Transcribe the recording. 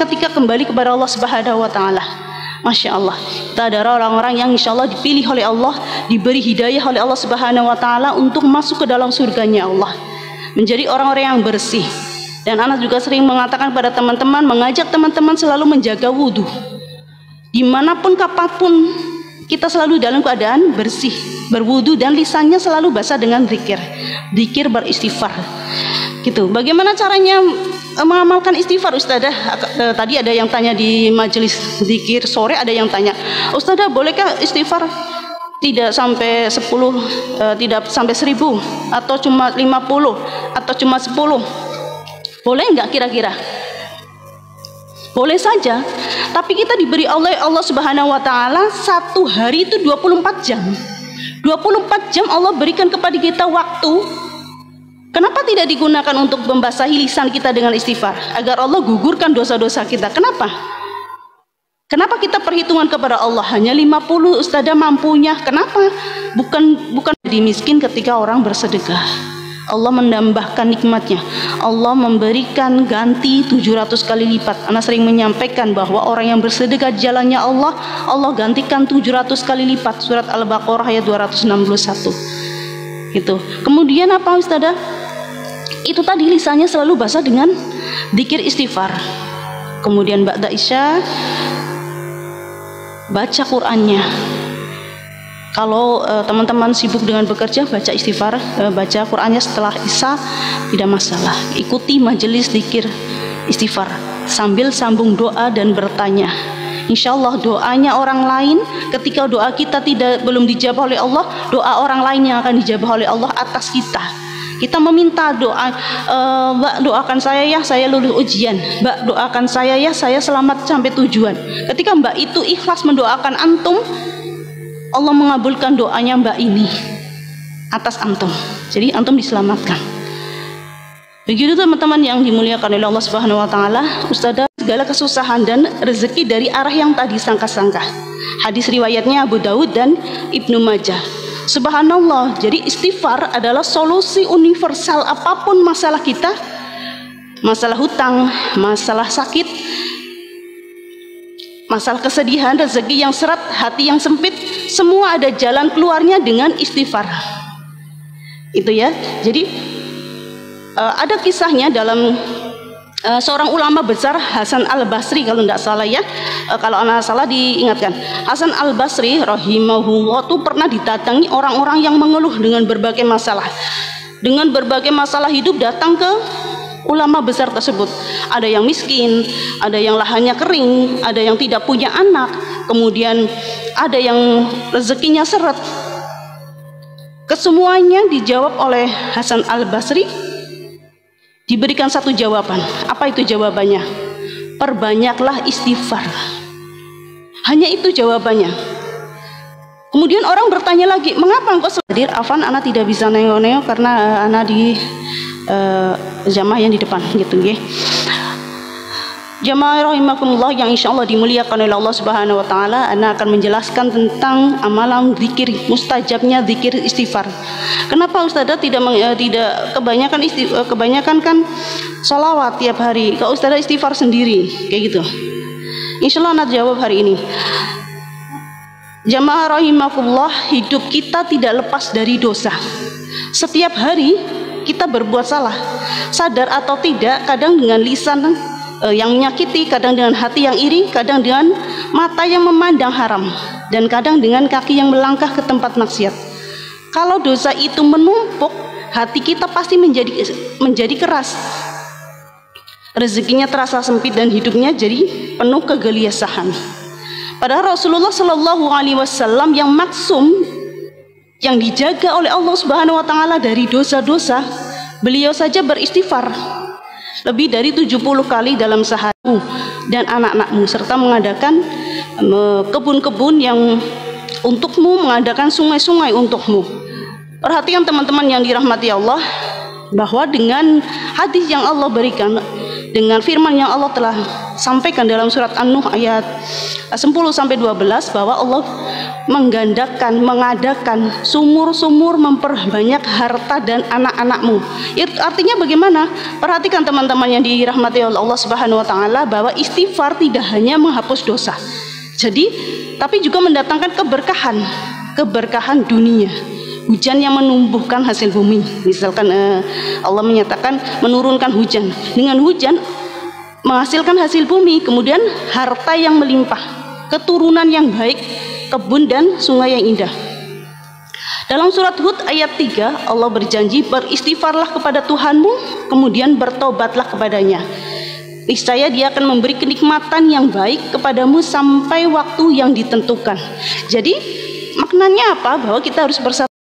ketika kembali kepada Allah Subhanahu wa taala. Masya Allah, kita adalah orang-orang yang insya Allah dipilih oleh Allah, diberi hidayah oleh Allah Subhanahu wa taala untuk masuk ke dalam surganya Allah, menjadi orang-orang yang bersih. Dan anak juga sering mengatakan pada teman-teman, mengajak teman-teman selalu menjaga wudhu. Dimanapun kapanpun kita selalu dalam keadaan bersih, berwudhu, dan lisannya selalu basah dengan zikir beristighfar. Gitu. Bagaimana caranya mengamalkan istighfar, Ustazah? Tadi ada yang tanya di majelis zikir sore, ada yang tanya, Ustazah bolehkah istighfar tidak sampai 10, tidak sampai 1000, atau cuma 50, atau cuma 10? Boleh nggak kira-kira? Boleh saja, tapi kita diberi oleh Allah Subhanahu wa taala satu hari itu 24 jam. 24 jam Allah berikan kepada kita waktu. Kenapa tidak digunakan untuk membasahi lisan kita dengan istighfar agar Allah gugurkan dosa-dosa kita? Kenapa? Kenapa kita perhitungan kepada Allah hanya 50, Ustazah mampunya? Kenapa? Bukan jadi miskin ketika orang bersedekah. Allah menambahkan nikmatnya. Allah memberikan ganti 700 kali lipat. Ana sering menyampaikan bahwa orang yang bersedekah di jalannya Allah, Allah gantikan 700 kali lipat. Surat Al-Baqarah ayat 261. Gitu. Kemudian apa, Ustazah? Itu tadi lisannya selalu basah dengan zikir istighfar. Kemudian ba'da isya baca Qur'annya. Kalau teman-teman sibuk dengan bekerja, baca istighfar, baca Qur'annya setelah isya tidak masalah. Ikuti majelis zikir istighfar sambil sambung doa dan bertanya. Insya Allah doanya orang lain, ketika doa kita belum dijawab oleh Allah, doa orang lain yang akan dijawab oleh Allah atas kita. Kita meminta doa, Mbak doakan saya ya, saya lulus ujian. Mbak doakan saya ya, saya selamat sampai tujuan. Ketika Mbak itu ikhlas mendoakan antum, Allah mengabulkan doanya Mbak ini atas antum. Jadi antum diselamatkan. Begitu teman-teman yang dimuliakan oleh Allah Subhanahu wa taala, Ustazah, segala kesusahan dan rezeki dari arah yang tadi sangka-sangka. Hadis riwayatnya Abu Daud dan Ibnu Majah. Subhanallah, jadi istighfar adalah solusi universal apapun masalah kita. Masalah hutang, masalah sakit, masalah kesedihan, rezeki yang seret, hati yang sempit, semua ada jalan keluarnya dengan istighfar. Itu ya. Jadi ada kisahnya dalam seorang ulama besar, Hasan Al-Basri kalau tidak salah ya, kalau anak salah diingatkan. Hasan Al-Basri rahimahullah itu pernah didatangi orang-orang yang mengeluh dengan berbagai masalah. Dengan berbagai masalah hidup datang ke ulama besar tersebut. Ada yang miskin, ada yang lahannya kering, ada yang tidak punya anak, kemudian ada yang rezekinya seret. Kesemuanya dijawab oleh Hasan Al-Basri. Diberikan satu jawaban. Apa itu jawabannya? Perbanyaklah istighfar. Hanya itu jawabannya. Kemudian orang bertanya lagi, mengapa engkau hadir? Afan, anak tidak bisa nengok-nengok karena anak di jamaah yang di depan gitu ya. Jamaah rahimakumullah yang insya Allah dimuliakan oleh Allah Subhanahu wa taala, ana akan menjelaskan tentang amalan zikir, mustajabnya zikir istighfar. Kenapa Ustazah tidak kebanyakan kan sholawat tiap hari, kalau Ustazah istighfar sendiri kayak gitu? Insya Allah ana jawab hari ini. Jamaah rahimakumullah, hidup kita tidak lepas dari dosa. Setiap hari kita berbuat salah, sadar atau tidak, kadang dengan lisan yang menyakiti, kadang dengan hati yang iri, kadang dengan mata yang memandang haram, dan kadang dengan kaki yang melangkah ke tempat maksiat. Kalau dosa itu menumpuk, hati kita pasti menjadi keras, rezekinya terasa sempit, dan hidupnya jadi penuh kegelisahan. Padahal Rasulullah Shallallahu Alaihi Wasallam yang maksum, yang dijaga oleh Allah Subhanahu Wa Taala dari dosa-dosa, beliau saja beristighfar lebih dari 70 kali dalam sehari, dan anak-anakmu, serta mengadakan kebun-kebun yang untukmu, mengadakan sungai-sungai untukmu. Perhatikan teman-teman yang dirahmati Allah, bahwa dengan hadis yang Allah berikan, dengan firman yang Allah telah sampaikan dalam surat An-Nuh ayat 10-12 bahwa Allah mengadakan sumur-sumur memperbanyak harta dan anak-anakmu. Itu artinya bagaimana? Perhatikan teman-teman yang dirahmati oleh Allah Subhanahu wa taala, bahwa istighfar tidak hanya menghapus dosa. Jadi, tapi juga mendatangkan keberkahan dunia. Hujan yang menumbuhkan hasil bumi. Misalkan Allah menyatakan menurunkan hujan. Dengan hujan menghasilkan hasil bumi, kemudian harta yang melimpah, keturunan yang baik, kebun dan sungai yang indah. Dalam surat Hud ayat 3 Allah berjanji, beristighfarlah kepada Tuhanmu, kemudian bertobatlah kepadanya. Niscaya Dia akan memberi kenikmatan yang baik kepadamu sampai waktu yang ditentukan. Jadi maknanya apa? Bahwa kita harus bersabar.